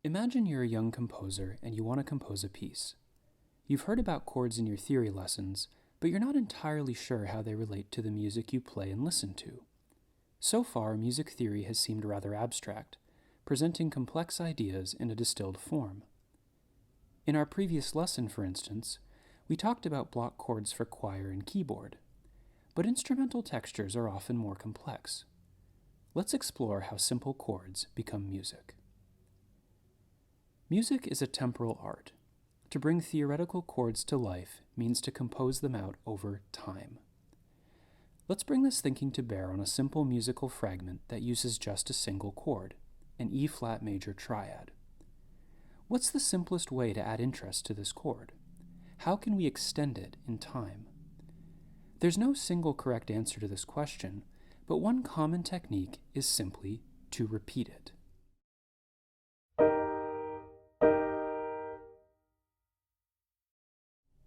Imagine you're a young composer and you want to compose a piece. You've heard about chords in your theory lessons, but you're not entirely sure how they relate to the music you play and listen to. So far, music theory has seemed rather abstract, presenting complex ideas in a distilled form. In our previous lesson, for instance, we talked about block chords for choir and keyboard, but instrumental textures are often more complex. Let's explore how simple chords become music. Music is a temporal art. To bring theoretical chords to life means to compose them out over time. Let's bring this thinking to bear on a simple musical fragment that uses just a single chord, an E-flat major triad. What's the simplest way to add interest to this chord? How can we extend it in time? There's no single correct answer to this question, but one common technique is simply to repeat it.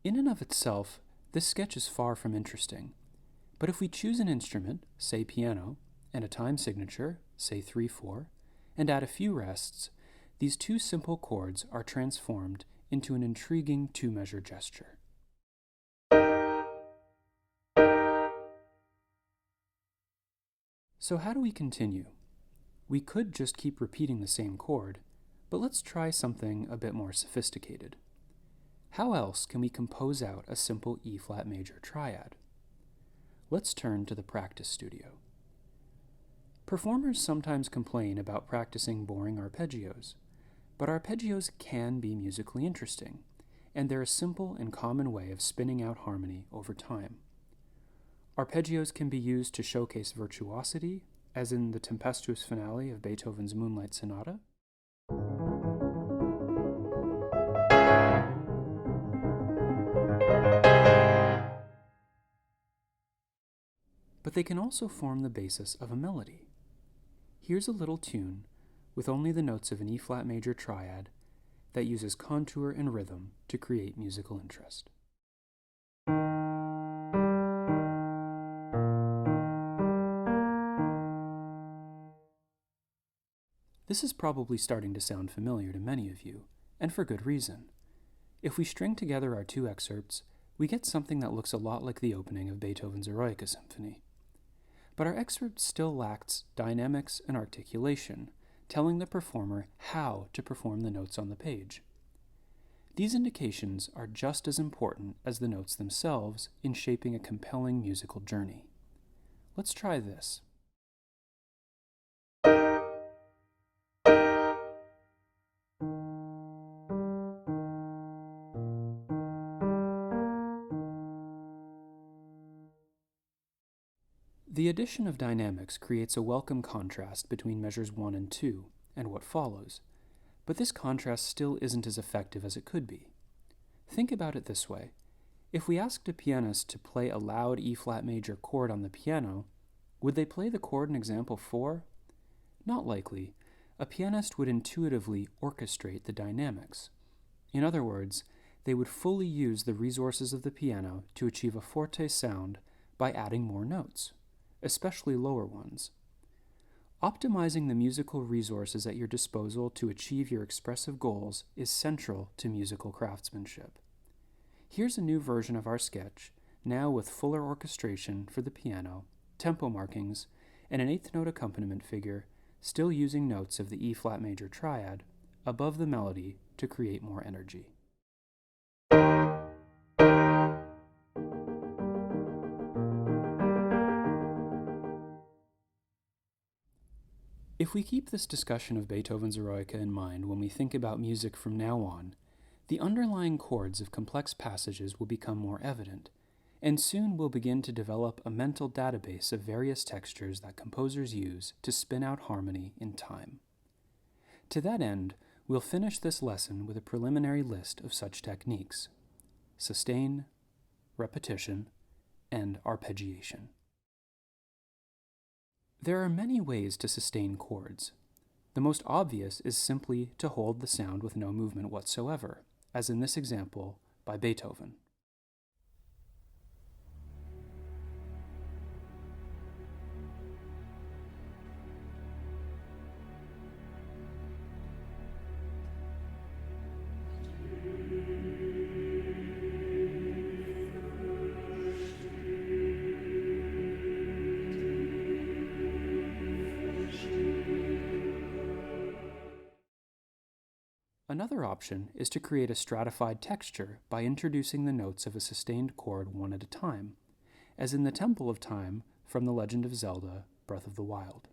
In and of itself, this sketch is far from interesting, but if we choose an instrument, say piano, and a time signature, say 3/4, and add a few rests, these two simple chords are transformed into an intriguing two-measure gesture. So how do we continue? We could just keep repeating the same chord, but let's try something a bit more sophisticated. How else can we compose out a simple E-flat major triad? Let's turn to the practice studio. Performers sometimes complain about practicing boring arpeggios, but arpeggios can be musically interesting, and they're a simple and common way of spinning out harmony over time. Arpeggios can be used to showcase virtuosity, as in the tempestuous finale of Beethoven's Moonlight Sonata, but they can also form the basis of a melody. Here's a little tune with only the notes of an E-flat major triad that uses contour and rhythm to create musical interest. This is probably starting to sound familiar to many of you, and for good reason. If we string together our two excerpts, we get something that looks a lot like the opening of Beethoven's Eroica Symphony. But our excerpt still lacks dynamics and articulation, telling the performer how to perform the notes on the page. These indications are just as important as the notes themselves in shaping a compelling musical journey. Let's try this. The addition of dynamics creates a welcome contrast between measures 1 and 2 and what follows, but this contrast still isn't as effective as it could be. Think about it this way. If we asked a pianist to play a loud E-flat major chord on the piano, would they play the chord in example 4? Not likely. A pianist would intuitively orchestrate the dynamics. In other words, they would fully use the resources of the piano to achieve a forte sound by adding more notes, especially lower ones. Optimizing the musical resources at your disposal to achieve your expressive goals is central to musical craftsmanship. Here's a new version of our sketch, now with fuller orchestration for the piano, tempo markings, and an eighth note accompaniment figure, still using notes of the E-flat major triad above the melody to create more energy. If we keep this discussion of Beethoven's Eroica in mind when we think about music from now on, the underlying chords of complex passages will become more evident, and soon we'll begin to develop a mental database of various textures that composers use to spin out harmony in time. To that end, we'll finish this lesson with a preliminary list of such techniques: sustain, repetition, and arpeggiation. There are many ways to sustain chords. The most obvious is simply to hold the sound with no movement whatsoever, as in this example by Beethoven. Another option is to create a stratified texture by introducing the notes of a sustained chord one at a time, as in the Temple of Time from The Legend of Zelda: Breath of the Wild.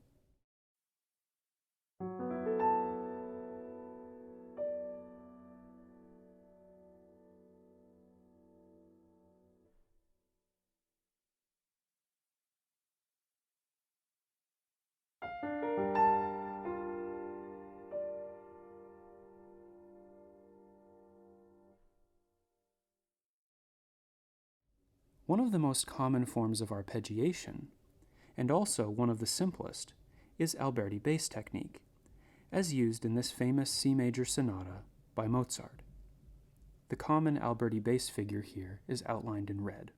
One of the most common forms of arpeggiation, and also one of the simplest, is Alberti bass technique, as used in this famous C major sonata by Mozart. The common Alberti bass figure here is outlined in red.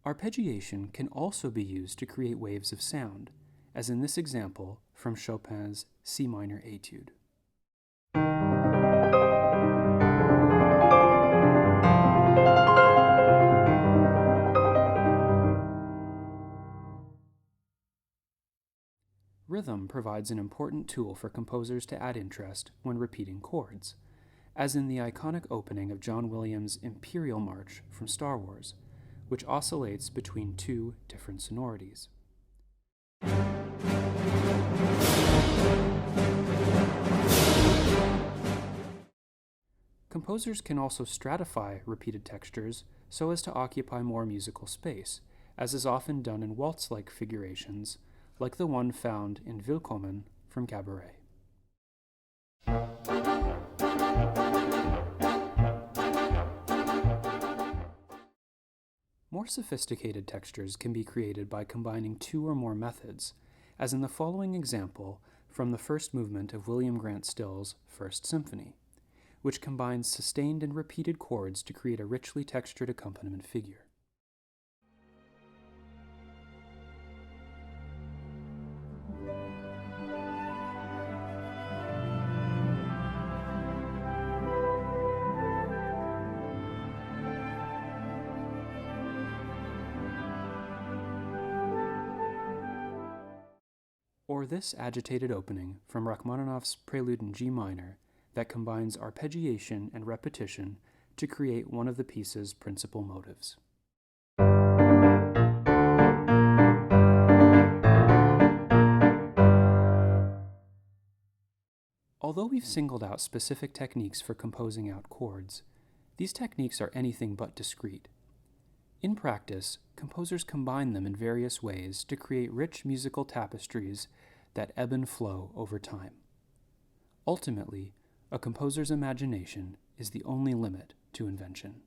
Arpeggiation can also be used to create waves of sound, as in this example from Chopin's C minor Etude. Rhythm provides an important tool for composers to add interest when repeating chords, as in the iconic opening of John Williams' Imperial March from Star Wars, which oscillates between two different sonorities. Composers can also stratify repeated textures so as to occupy more musical space, as is often done in waltz-like figurations, like the one found in Willkommen from Cabaret. More sophisticated textures can be created by combining two or more methods, as in the following example from the first movement of William Grant Still's First Symphony, which combines sustained and repeated chords to create a richly textured accompaniment figure. Or this agitated opening from Rachmaninoff's Prelude in G minor that combines arpeggiation and repetition to create one of the piece's principal motives. Although we've singled out specific techniques for composing out chords, these techniques are anything but discrete. In practice, composers combine them in various ways to create rich musical tapestries that ebb and flow over time. Ultimately, a composer's imagination is the only limit to invention.